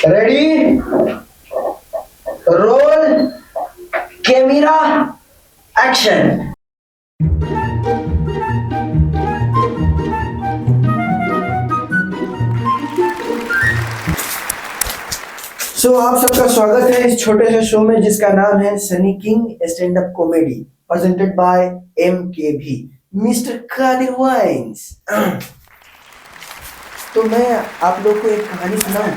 Ready, roll camera, action. आप सबका स्वागत है इस छोटे से शो में जिसका नाम है Sunny King stand up comedy, presented by MKB, mister Qadir Vines. तो मैं आप लोग को एक कहानी सुनाऊं?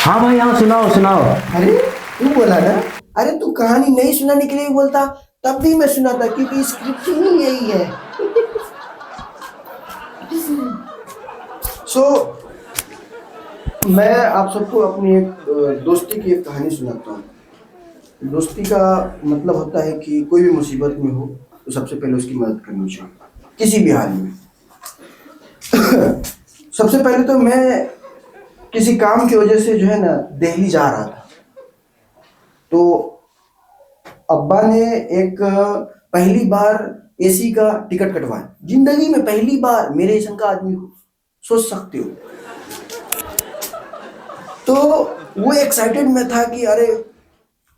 हाँ भाई, हाँ सुनाओ सुनाओ। अरे तू बोला ना, अरे तू कहानी नहीं सुनाने के लिए बोलता तब भी मैं सुनाता, क्योंकि स्क्रिप्ट ही यही है। मैं आप सबको अपनी एक दोस्ती की एक कहानी सुनाता हूँ। दोस्ती का मतलब होता है कि कोई भी मुसीबत में हो तो सबसे पहले उसकी मदद करनी चाहिए, किसी भी हाल में। सबसे पहले तो मैं किसी काम की वजह से जो है ना दिल्ली जा रहा था, तो अब्बा ने एक पहली बार AC का टिकट कटवाया। जिंदगी में पहली बार, मेरे जैसा का आदमी को सोच सकते हो। तो वो एक्साइटेड में था कि अरे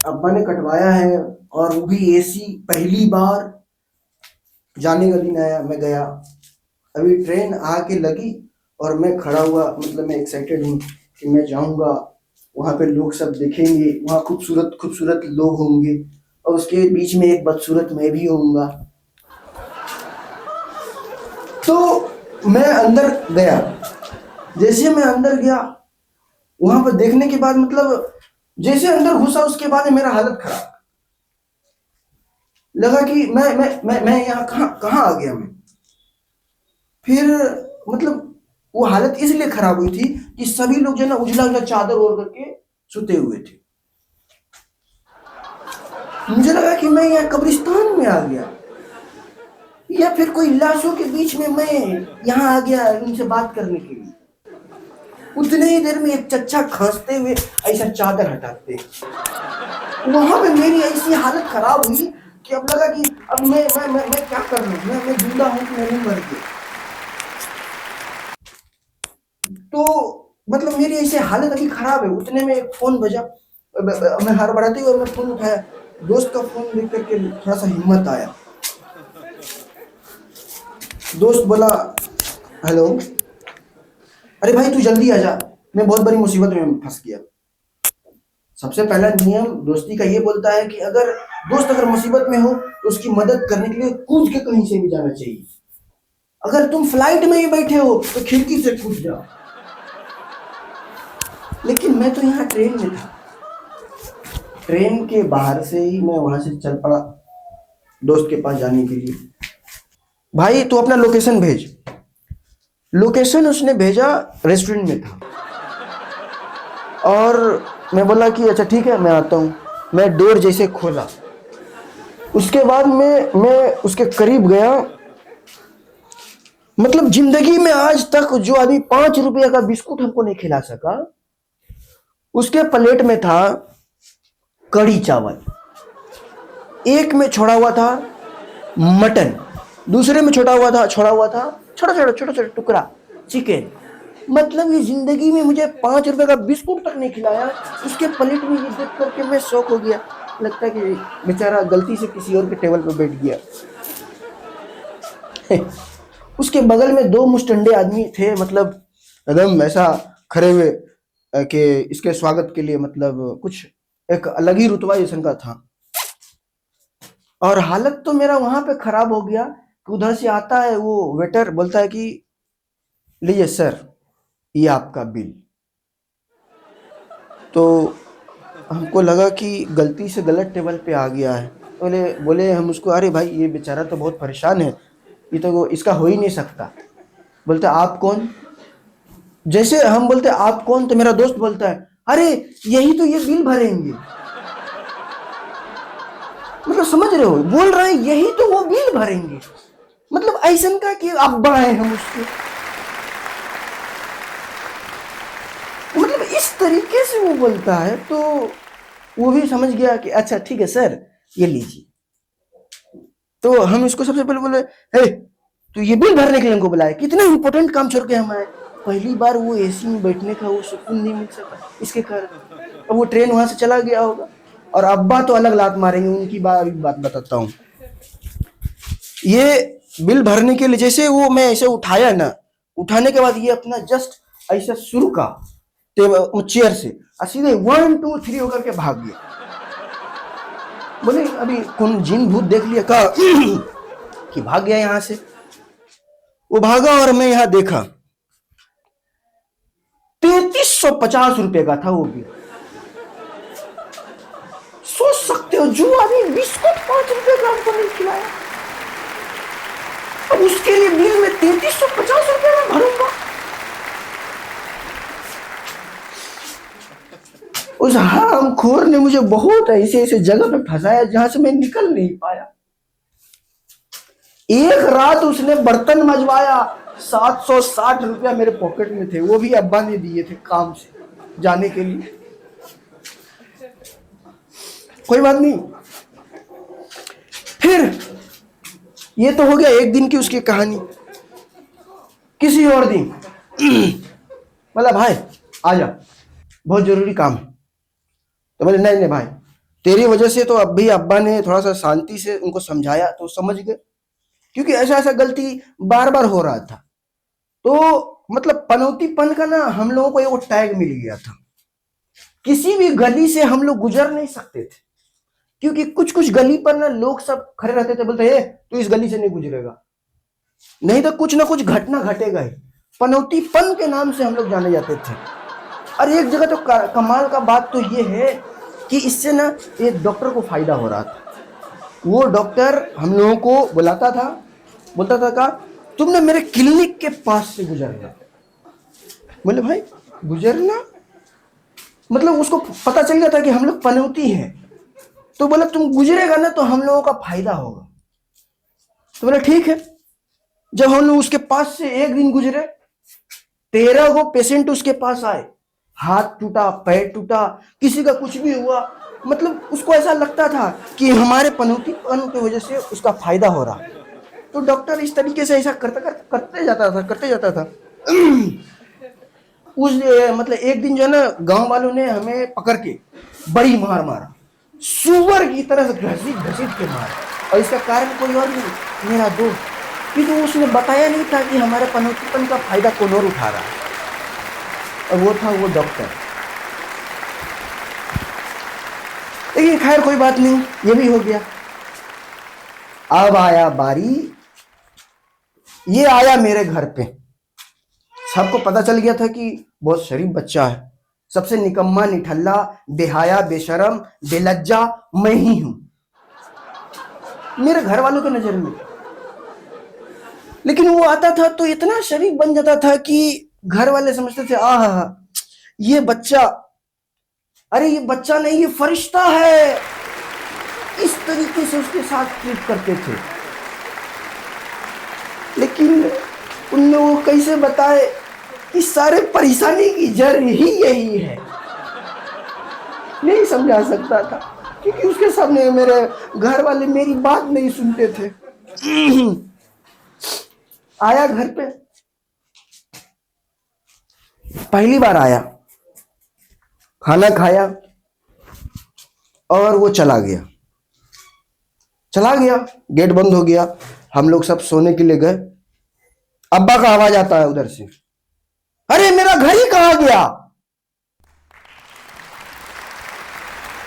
अब्बा ने कटवाया है और वो भी AC, पहली बार। जाने का दिन आया, मैं गया। अभी ट्रेन आके लगी और मैं खड़ा हुआ, मतलब मैं एक्साइटेड हूँ कि मैं जाऊंगा, वहाँ पे लोग सब देखेंगे, वहाँ खूबसूरत खूबसूरत लोग होंगे और उसके बीच में एक बदसूरत मैं भी होऊंगा। तो मैं अंदर गया। जैसे मैं अंदर गया, वहां पर देखने के बाद, मतलब जैसे अंदर घुसा उसके बाद मेरा हालत खराब लगा कि मैं यहाँ कहाँ कहाँ आ गया मैं। फिर मतलब वो हालत इसलिए खराब हुई थी कि सभी लोग जो है ना उजला उजला चादर ओढ़ करके सुते हुए थे। मुझे लगा कि मैं यहाँ कब्रिस्तान में आ गया, या फिर कोई लाशों के बीच में मैं यहाँ आ गया उनसे बात करने के लिए। उतने ही देर में एक चच्चा खांसते हुए ऐसा चादर हटाते, वहां पे मेरी ऐसी हालत खराब हुई कि अब लगा कि अब मैं क्या कर रहा हूँ, मैं जिंदा हूँ कि मैं मर गया। तो मतलब मेरी ऐसी हालत अभी खराब है। उतने में एक फोन बजा, मैं हड़बड़ाते हुए मैं फोन उठाया। दोस्त का फोन देख करके थोड़ा सा हिम्मत आया। दोस्त बोला, हेलो, अरे भाई तू जल्दी आ जा, मैं बहुत बड़ी मुसीबत में फंस गया। सबसे पहला नियम दोस्ती का ये बोलता है कि अगर मुसीबत में हो तो उसकी मदद करने के लिए कूद के कहीं से भी जाना चाहिए। अगर तुम फ्लाइट में ही बैठे हो तो खिड़की से कूद जाओ। लेकिन मैं तो यहाँ ट्रेन में था। ट्रेन के बाहर से ही मैं वहां से चल पड़ा दोस्त के पास जाने के लिए। भाई तू अपना लोकेशन भेज। लोकेशन उसने भेजा, रेस्टोरेंट में था। और मैं बोला कि अच्छा ठीक है, मैं आता हूँ। मैं डोर जैसे खोला, उसके बाद मैं उसके करीब गया। मतलब जिंदगी में आज तक जो आदमी 5 रुपया का बिस्कुट हमको नहीं खिला सका, उसके प्लेट में था कड़ी चावल, एक में छोड़ा हुआ था मटन, दूसरे में छोड़ा हुआ था छोटा छोटा टुकड़ा चिकन। मतलब ये जिंदगी में मुझे 5 रुपए का बिस्कुट तक नहीं खिलाया, उसके प्लेट में ये देख करके मैं शौक हो गया। लगता है कि बेचारा गलती से किसी और के टेबल पर बैठ गया। उसके बगल में 2 मुस्टंडे आदमी थे, मतलब एकदम ऐसा खड़े हुए कि इसके स्वागत के लिए, मतलब कुछ एक अलग ही रुतबा जैसन का था। और हालत तो मेरा वहां पे खराब हो गया कि उधर से आता है वो वेटर, बोलता है कि लीजिए सर, ये आपका बिल। तो हमको लगा कि गलती से गलत टेबल पे आ गया है। बोले हम उसको, अरे भाई ये बेचारा तो बहुत परेशान है, ये तो इसका हो ही नहीं सकता। बोलते आप कौन? जैसे हम बोलते आप कौन, तो मेरा दोस्त बोलता है, अरे यही तो ये बिल भरेंगे। मतलब समझ रहे हो, बोल रहे हैं यही तो वो बिल भरेंगे। मतलब ऐसा का कि अब्बा है हम उसके। मतलब इस तरीके से वो बोलता है, तो वो भी समझ गया कि अच्छा ठीक है सर, ये लीजिए। तो हम इसको सबसे पहले बोले, हे तो ये बिल भरने के लिए हमको बुलाया, कितना इंपॉर्टेंट काम छोड़ के हम आए। पहली बार वो एसी में बैठने का वो सुकून नहीं मिल सका इसके कारण। अब वो ट्रेन वहां से चला गया होगा, और अब्बा तो अलग लात मारेंगे। उनकी बात बताता हूँ। ये बिल भरने के लिए जैसे वो मैं ऐसे उठाया ना, उठाने के बाद ये अपना जस्ट ऐसा शुरू का चेयर से और सीधे 1 2 3 होकर के भाग गया। बोले अभी कौन जिन भूत देख लिया का कि भाग गया यहां से। वो भागा और मैं यहां देखा 3350 रुपए का था वो बिल। सोच सकते हो, जो आदमी बिस्कुट 5 रुपए का हमको नहीं खिलाया, अब उसके लिए बिल में 3350 रुपए में भरूंगा। उस हरामखोर ने मुझे बहुत ऐसे ऐसे जगह पे फंसाया जहां से मैं निकल नहीं पाया। एक रात उसने बर्तन मजवाया, 760 रुपया मेरे पॉकेट में थे, वो भी अब्बा ने दिए थे काम से जाने के लिए। कोई बात नहीं। फिर ये तो हो गया एक दिन की उसकी कहानी। किसी और दिन बोला भाई आ जा, बहुत जरूरी काम है। तो बोले नहीं नहीं भाई, तेरी वजह से तो अब भी अब्बा ने थोड़ा सा शांति से उनको समझाया तो समझ गए, क्योंकि ऐसा ऐसा गलती बार बार हो रहा था। तो मतलब पनौतीपन का ना हम लोगों को एक टैग मिल गया था। किसी भी गली से हम लोग गुजर नहीं सकते थे, क्योंकि कुछ कुछ गली पर ना लोग सब खड़े रहते थे, बोलते हे तू इस गली से नहीं गुजरेगा, नहीं तो कुछ ना कुछ घटना घटेगा ही। पनौतीपन के नाम से हम लोग जाने जाते थे। और एक जगह तो कमाल का बात तो ये है कि इससे ना एक डॉक्टर को फायदा हो रहा था। वो डॉक्टर हम लोगों को बुलाता था, बोलता था का तुमने मेरे क्लिनिक के पास से गुजरना। बोले भाई गुजरना मतलब उसको पता चल गया था कि हम लोग पनौती हैं, तो बोला तुम गुजरेगा ना तो हम लोगों का फायदा होगा। तो बोला ठीक है। जब हम लोग उसके पास से एक दिन गुजरे, 13 गो पेशेंट उसके पास आए, हाथ टूटा, पैर टूटा, किसी का कुछ भी हुआ। मतलब उसको ऐसा लगता था कि हमारे पनौतीपन की वजह से उसका फायदा हो रहा। तो डॉक्टर इस तरीके से ऐसा करते जाता था। उस मतलब एक दिन जो है ना, गांव वालों ने हमें पकड़ के बड़ी मार मारा, सुअर की तरह घसीट घसीट के मारा। और इसका कारण कोई और नहीं, मेरा दोस्त, क्योंकि उसने बताया नहीं था कि हमारे पनौतीपन का फायदा कौन और उठा रहा है, और वो था वो डॉक्टर। लेकिन खैर कोई बात नहीं, ये भी हो गया। अब आया बारी, ये आया मेरे घर पे। सबको पता चल गया था कि बहुत शरीफ बच्चा है, सबसे निकम्मा, निठल्ला, बेहाया, बेशरम, बेलज्जा मैं ही हूं मेरे घर वालों के नजर में। लेकिन वो आता था तो इतना शरीफ बन जाता था कि घर वाले समझते थे आहा ये बच्चा, अरे ये बच्चा नहीं ये फरिश्ता है। इस तरीके से उसके साथ ट्रीट करते थे। लेकिन उन लोगों को कैसे बताए कि सारे परेशानी की जड़ ही यही है, नहीं समझा सकता था, क्योंकि उसके सामने मेरे घर वाले मेरी बात नहीं सुनते थे। आया घर पे, पहली बार आया, खाना खाया और वो चला गया। गेट बंद हो गया, हम लोग सब सोने के लिए गए। अब्बा का आवाज आता है उधर से, अरे मेरा घर ही कहां गया।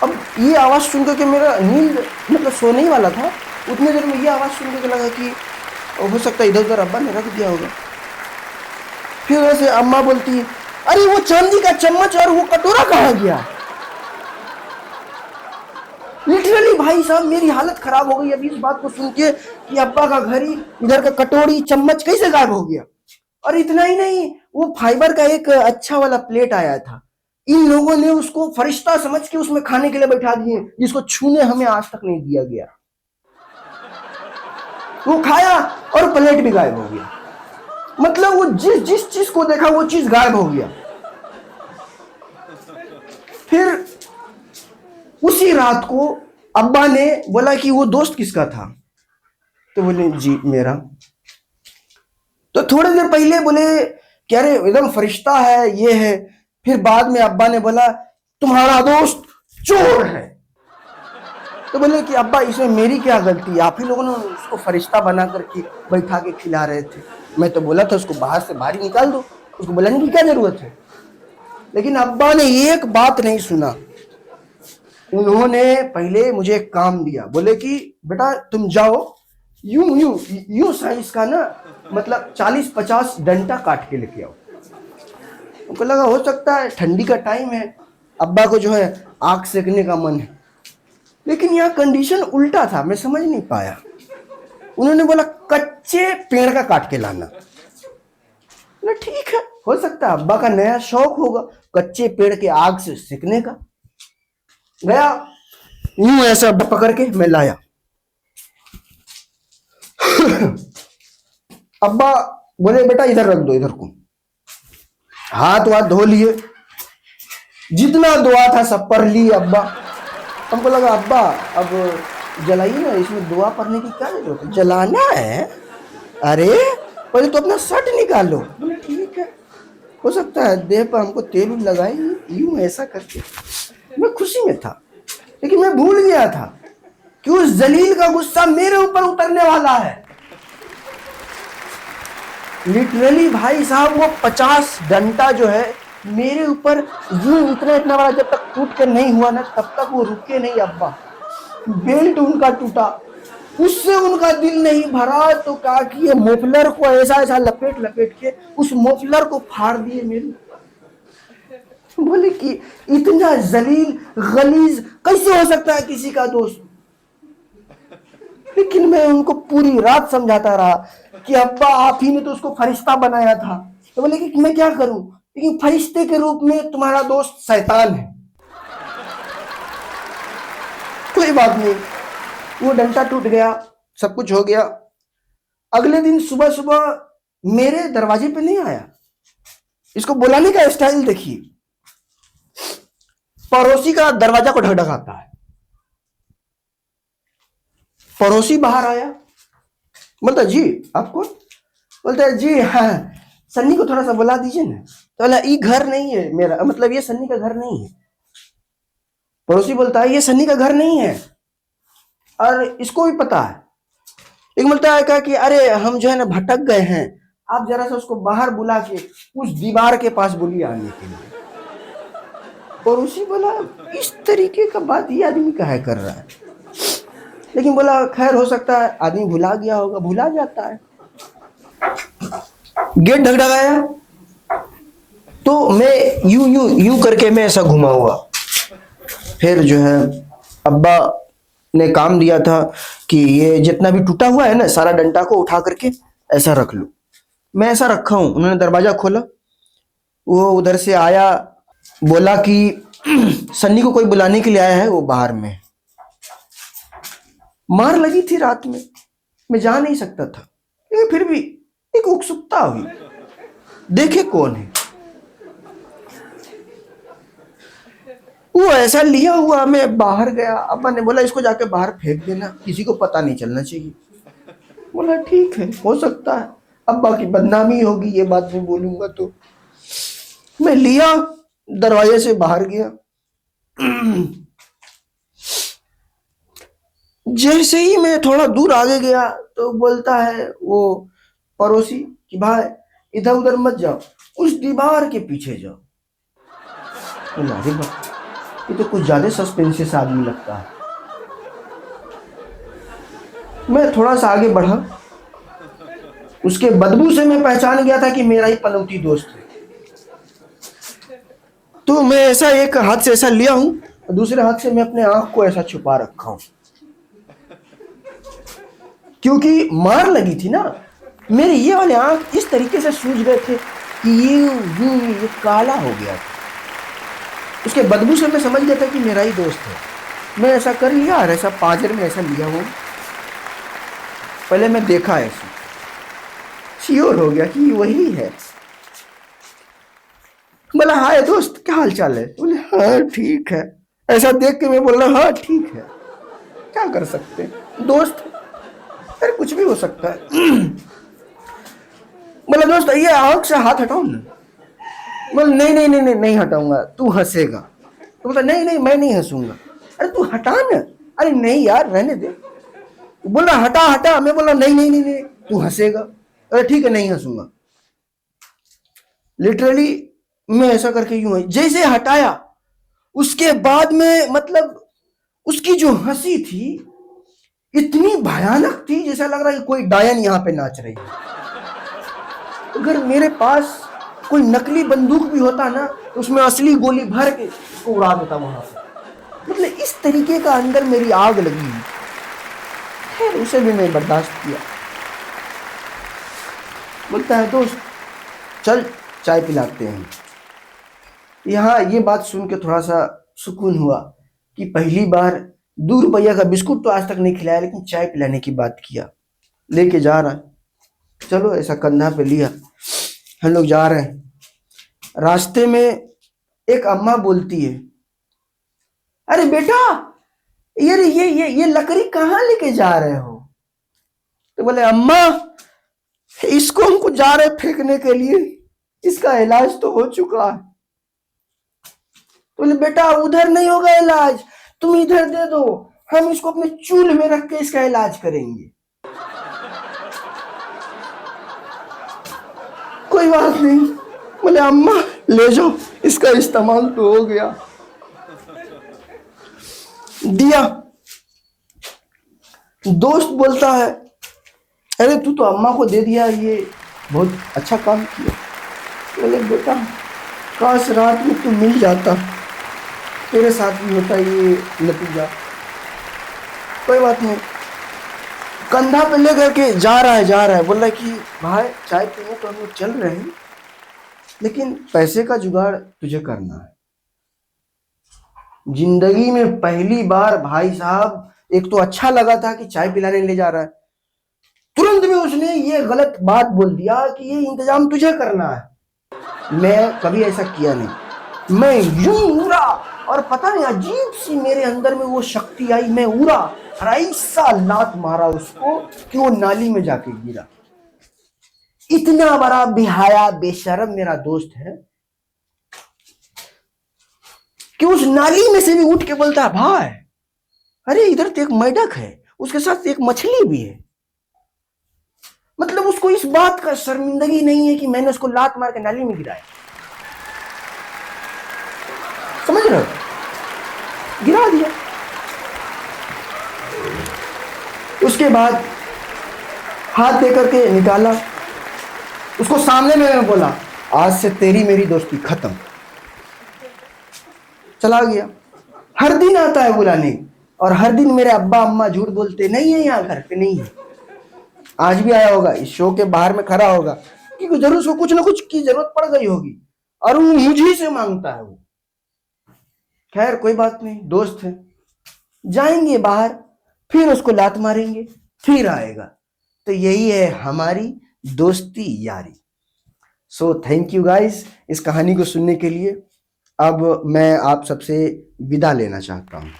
अब ये आवाज सुनकर के मेरा नींद मतलब सोने ही वाला था, उतने देर में ये आवाज सुनकर के लगा कि हो सकता है इधर उधर अब्बा ने रख दिया होगा। फिर वैसे अम्मा बोलती, अरे वो चांदी का चम्मच और वो कटोरा कहां गया। लिटरली भाई साहब मेरी हालत खराब हो गई अभी इस बात को सुन के कि अब्बा का घर ही, इधर का कटोरी चम्मच कैसे गायब हो गया। और इतना ही नहीं, वो फाइबर का एक अच्छा वाला प्लेट आया था, इन लोगों ने उसको फरिश्ता समझ के उसमें खाने के लिए बैठा दिए, जिसको छूने हमें आज तक नहीं दिया गया। वो खाया और प्लेट भी गायब हो गया। मतलब वो जिस चीज को देखा वो चीज गायब हो गया। फिर उसी रात को अब्बा ने बोला कि वो दोस्त किसका था, तो बोले जी मेरा। तो थोड़ी देर पहले बोले कि अरे एकदम फरिश्ता है, ये है। फिर बाद में अब्बा ने बोला तुम्हारा दोस्त चोर है। तो बोले कि अब्बा इसमें मेरी क्या गलती, आप ही लोगों ने उसको फरिश्ता बना करके बैठा के खिला रहे थे। मैं तो बोला था उसको बाहर से बाहर ही निकाल दो, उसको बुलाने की क्या जरूरत है। लेकिन अब्बा ने एक बात नहीं सुना। उन्होंने पहले मुझे एक काम दिया, बोले कि बेटा तुम जाओ, यूं यूं यूं साइज का ना, मतलब 40-50 डंडा काट के लेके आओ। उनको लगा हो सकता है ठंडी का टाइम है, अब्बा को जो है आग सेकने का मन है। लेकिन यहाँ कंडीशन उल्टा था, मैं समझ नहीं पाया। उन्होंने बोला कच्चे पेड़ का काट के लाना। बोला ठीक है, हो सकता है अब्बा का नया शौक होगा कच्चे पेड़ के आग से सेकने का। गया यूं ऐसा पकड़ के मैं लाया। अब्बा बोले बेटा इधर रख दो, इधर को। हाथ वाथ धो लिए, जितना दुआ था सब पढ़ लिए अब्बा। हमको लगा अब्बा अब जलाइए ना, इसमें दुआ पढ़ने की क्या जरूरत है, जलाना है। अरे पहले तो अपना शर्ट निकालो। बोले ठीक है, हो सकता है देह पर हमको तेल लगाए यूं ऐसा करके। मैं खुशी में था, लेकिन मैं भूल गया था कि उस जलील का गुस्सा मेरे ऊपर उतरने वाला है। लिटरली भाई साहब वो 50 डंडा जो है मेरे ऊपर यूं इतना बड़ा, जब तक टूट कर नहीं हुआ ना तब तक वो रुके नहीं अब्बा। बेल्ट उनका टूटा, उससे उनका दिल नहीं भरा, तो कहा कि ये मोफलर को ऐसा लपेट लपेट के उस मोफलर को फाड़ दिए मेरे। बोले कि इतना जलील गलीज कैसे हो सकता है किसी का दोस्त। लेकिन मैं उनको पूरी रात समझाता रहा कि अब्बा आप ही ने तो उसको फरिश्ता बनाया था। तो बोले कि मैं क्या करूं, लेकिन फरिश्ते के रूप में तुम्हारा दोस्त शैतान है। कोई बात नहीं, वो डंडा टूट गया, सब कुछ हो गया। अगले दिन सुबह सुबह मेरे दरवाजे पे नहीं आया। इसको बुलाने का स्टाइल देखिए, पड़ोसी का दरवाजा को ढकढकाता है। पड़ोसी बाहर आया, बोलता जी आप कौन। बोलता है जी हाँ सन्नी को थोड़ा सा बुला दीजिए ना। तो बोला ये घर नहीं है मेरा, मतलब ये सन्नी का घर नहीं है। पड़ोसी बोलता है ये सन्नी का घर नहीं है, और इसको भी पता है। एक बोलता है क्या कि अरे हम जो है ना भटक गए हैं, आप जरा सा उसको बाहर बुला के उस दीवार के पास बोलिए आने के लिए। पड़ोसी बोला इस तरीके का बात ये आदमी काहे कर रहा है। लेकिन बोला खैर हो सकता है आदमी भुला गया होगा, भुला जाता है। गेट ढकढकाया तो मैं यूं करके मैं ऐसा घुमा हुआ। फिर जो है अब्बा ने काम दिया था कि ये जितना भी टूटा हुआ है ना सारा डंडा को उठा करके ऐसा रख लो। मैं ऐसा रखा हूं। उन्होंने दरवाजा खोला, वो उधर से आया, बोला कि सन्नी को कोई बुलाने के लिए आया है, वो बाहर में। मार लगी थी रात में, मैं जा नहीं सकता था, लेकिन फिर भी एक उत्सुकता हुई देखे कौन है। वो ऐसा लिया हुआ, मैं बाहर गया। अब्बा ने बोला इसको जाके बाहर फेंक देना, किसी को पता नहीं चलना चाहिए। बोला ठीक है, हो सकता है अब्बा की बदनामी होगी ये बात मैं बोलूंगा तो। मैं लिया, दरवाजे से बाहर गया। जैसे ही मैं थोड़ा दूर आगे गया तो बोलता है वो पड़ोसी कि भाई इधर उधर मत जाओ, उस दीवार के पीछे जाओ। बोला अरे बाप, ये तो कुछ ज्यादा सस्पेंसियस आदमी लगता है। मैं थोड़ा सा आगे बढ़ा, उसके बदबू से मैं पहचान गया था कि मेरा ही पनौती दोस्त है। तो मैं ऐसा एक हाथ से ऐसा लिया हूं, दूसरे हाथ से मैं अपने आंख को ऐसा छुपा रखा हूं, क्योंकि मार लगी थी ना। मेरे ये वाले आंख इस तरीके से सूज गए थे कि ये काला हो गया था। उसके बदबू से मैं समझ गया था कि मेरा ही दोस्त है। मैं ऐसा कर लिया और ऐसा पाजर में ऐसा लिया हुआ। पहले मैं देखा ऐसे, श्योर हो गया कि वही है। बोला हाय दोस्त क्या हाल चाल है। बोले हाँ ठीक है। ऐसा देख के मैं बोल रहा हाँ ठीक है, क्या कर सकते हैं दोस्त, फिर कुछ भी हो सकता है। बोला दोस्त ये आंख से हाथ हटाओ ना। बोला नहीं नहीं नहीं नहीं नहीं हटाऊंगा, तू हंसेगा। तो बोला नहीं नहीं मैं नहीं हंसूंगा। अरे तू हटा ना। अरे नहीं यार रहने दे। बोला हटा हटा। मैं बोला नहीं नहीं नहीं नहीं तू हंसेगा। अरे ठीक है नहीं हंसूंगा। लिटरली मैं ऐसा करके यूं है जैसे हटाया, उसके बाद में मतलब उसकी जो हंसी थी इतनी भयानक थी जैसा लग रहा है कि कोई डायन यहां पे नाच रही है। अगर मेरे पास कोई नकली बंदूक भी होता ना तो उसमें असली गोली भर के उसको उड़ा देता वहां पे। मतलब इस तरीके का अंदर मेरी आग लगी। खैर उसे भी मैं बर्दाश्त किया। बोलता है दोस्त चल चाय पिलाते हैं। यहाँ ये बात सुन के थोड़ा सा सुकून हुआ कि पहली बार 2 रुपया का बिस्कुट तो आज तक नहीं खिलाया, लेकिन चाय पिलाने की बात किया। लेके जा रहा है, चलो ऐसा कंधा पे लिया, हम लोग जा रहे हैं। रास्ते में एक अम्मा बोलती है, अरे बेटा ये लकड़ी कहाँ लेके जा रहे हो? तो बोले अम्मा इसको हमको जा रहे फेंकने के लिए, इसका इलाज तो हो चुका है। तो बोले बेटा उधर नहीं होगा इलाज, तुम इधर दे दो, हम इसको अपने चूल्हे में रख के इसका इलाज करेंगे। कोई बात नहीं। बोले अम्मा ले जाओ, इसका इस्तेमाल तो हो गया। दिया। दोस्त बोलता है अरे तू तो अम्मा को दे दिया, ये बहुत अच्छा काम किया। बोले बेटा काश रात में तू मिल जाता, तेरे साथ भी होता ये नतीजा। कोई बात नहीं। कंधा पे लेकर के जा रहा है। बोल रहा है कि भाई चाय पीने तो हम लोग चल रहे हैं, लेकिन पैसे का जुगाड़ तुझे करना है। जिंदगी में पहली बार भाई साहब, एक तो अच्छा लगा था कि चाय पिलाने ले जा रहा है, तुरंत में उसने ये गलत बात बोल दिया कि ये इंतजाम तुझे करना है। मैं कभी ऐसा किया नहीं, मैं यूं उड़ा और पता नहीं अजीब सी मेरे अंदर में वो शक्ति आई, मैं उड़ा और ऐसा लात मारा उसको कि वो नाली में जाके गिरा। इतना बड़ा बेहया बेशरम मेरा दोस्त है कि उस नाली में से भी उठ के बोलता है भाई अरे इधर तो एक मेढक है, उसके साथ एक मछली भी है। मतलब उसको इस बात का शर्मिंदगी नहीं है कि मैंने उसको लात मार के नाली में गिराया। समझ रहे हो? गिरा दिया। उसके बाद हाथ देकर के निकाला, उसको सामने में बोला आज से तेरी मेरी दोस्ती खत्म। चला गया। हर दिन आता है बुलाने, और हर दिन मेरे अब्बा अम्मा झूठ बोलते नहीं है यहाँ घर पे नहीं है। आज भी आया होगा, इस शो के बाहर में खड़ा होगा क्योंकि जरूर उसको कुछ ना कुछ की जरूरत पड़ गई होगी और वो मुझे से मांगता है वो। खैर कोई बात नहीं, दोस्त है। जाएंगे बाहर, फिर उसको लात मारेंगे, फिर आएगा। तो यही है हमारी दोस्ती यारी। सो थैंक यू गाइस इस कहानी को सुनने के लिए। अब मैं आप सबसे विदा लेना चाहता हूँ।